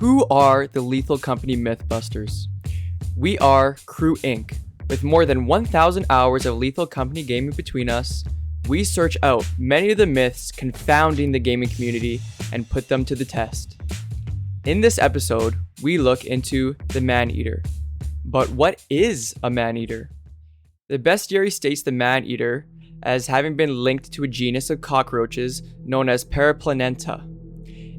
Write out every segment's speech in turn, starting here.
Who are the Lethal Company Mythbusters? We are Crew Inc. With more than 1,000 hours of Lethal Company gaming between us, we search out many of the myths confounding the gaming community and put them to the test. In this episode, we look into the Maneater. But what is a Maneater? The bestiary states the Maneater as having been linked to a genus of cockroaches known as Periplaneta.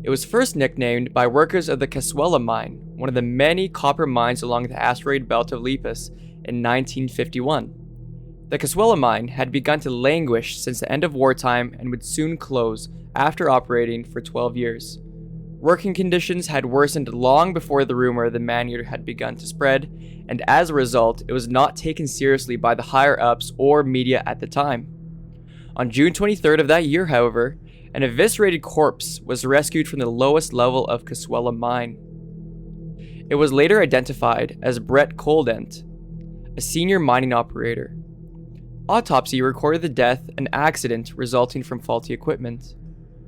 It was first nicknamed by workers of the Caswella mine, one of the many copper mines along the asteroid belt of Lepus, in 1951. The Caswella mine had begun to languish since the end of wartime and would soon close after operating for 12 years. Working conditions had worsened long before the rumor of the Maneater had begun to spread, and as a result, it was not taken seriously by the higher-ups or media at the time. On June 23rd of that year, however, an eviscerated corpse was rescued from the lowest level of Caswella mine. It was later identified as Brett Coldent, a senior mining operator. Autopsy recorded the death an accident resulting from faulty equipment.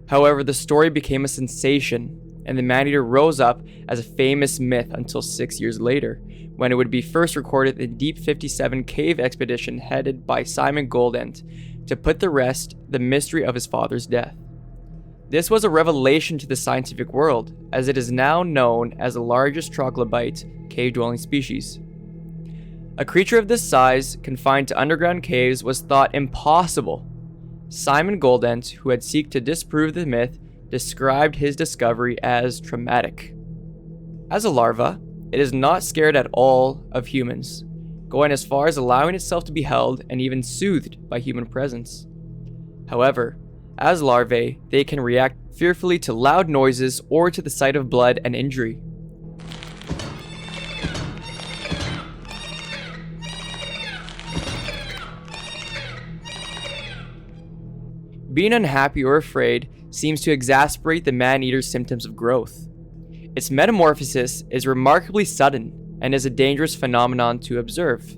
However, the story became a sensation, and the Maneater rose up as a famous myth until 6 years later, when it would be first recorded in the Deep 57 cave expedition headed by Simon Goldent to put to rest the mystery of his father's death. This was a revelation to the scientific world, as it is now known as the largest troglodyte cave-dwelling species. A creature of this size, confined to underground caves, was thought impossible. Simon Goldent, who had sought to disprove the myth, described his discovery as traumatic. As a larva, it is not scared at all of humans, going as far as allowing itself to be held and even soothed by human presence. However, as larvae, they can react fearfully to loud noises or to the sight of blood and injury. Being unhappy or afraid seems to exacerbate the Maneater's symptoms of growth. Its metamorphosis is remarkably sudden and is a dangerous phenomenon to observe.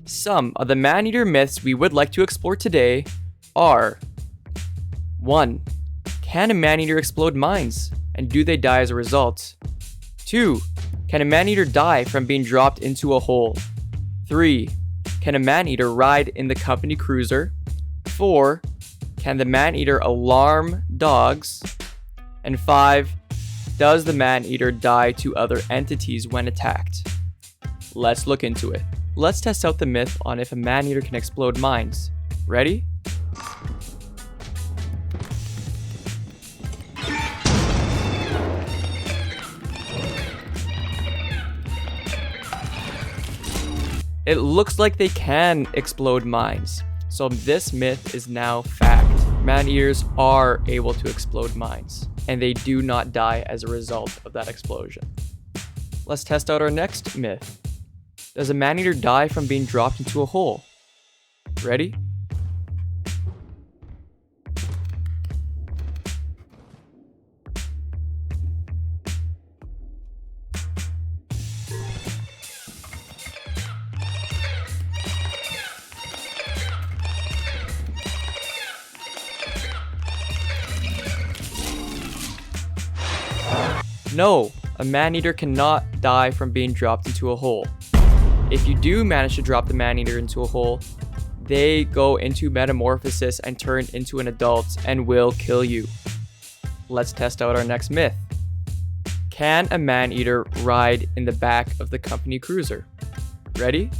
Some of the Maneater myths we would like to explore today are: 1. Can a Maneater explode mines, and do they die as a result? 2. Can a Maneater die from being dropped into a hole? 3. Can a Maneater ride in the company cruiser? 4. Can the Maneater alarm dogs? And 5. Does the Maneater die to other entities when attacked? Let's look into it. Let's test out the myth on if a Maneater can explode mines. Ready? It looks like they can explode mines, so this myth is now fact. Maneaters are able to explode mines, and they do not die as a result of that explosion. Let's test out our next myth. Does a Maneater die from being dropped into a hole? Ready? No, a Maneater cannot die from being dropped into a hole. If you do manage to drop the Maneater into a hole, they go into metamorphosis and turn into an adult and will kill you. Let's test out our next myth. Can a Maneater ride in the back of the company cruiser? Ready?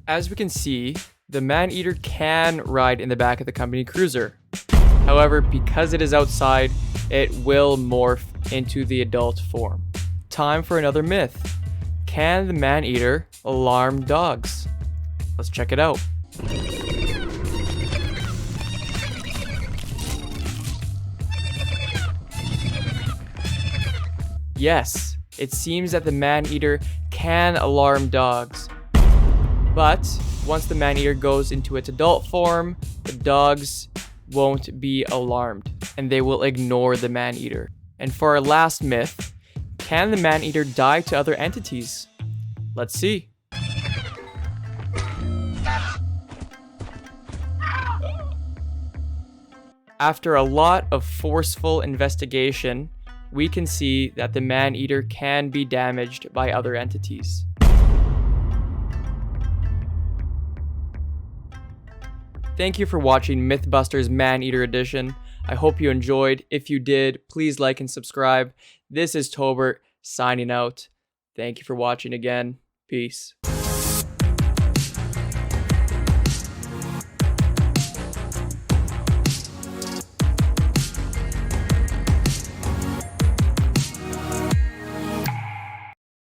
As we can see, the Maneater can ride in the back of the company cruiser. However, because it is outside, it will morph into the adult form. Time for another myth. Can the Maneater alarm dogs? Let's check it out. Yes, it seems that the Maneater can alarm dogs. But once the Maneater goes into its adult form, the dogs won't be alarmed and they will ignore the Maneater. And for our last myth, Can the Maneater die to other entities? Let's see. After a lot of forceful investigation, we can see that the Maneater can be damaged by other entities. Thank you for watching MythBusters Maneater Edition. I hope you enjoyed. If you did, please like and subscribe. This is Tobert signing out. Thank you for watching again. Peace.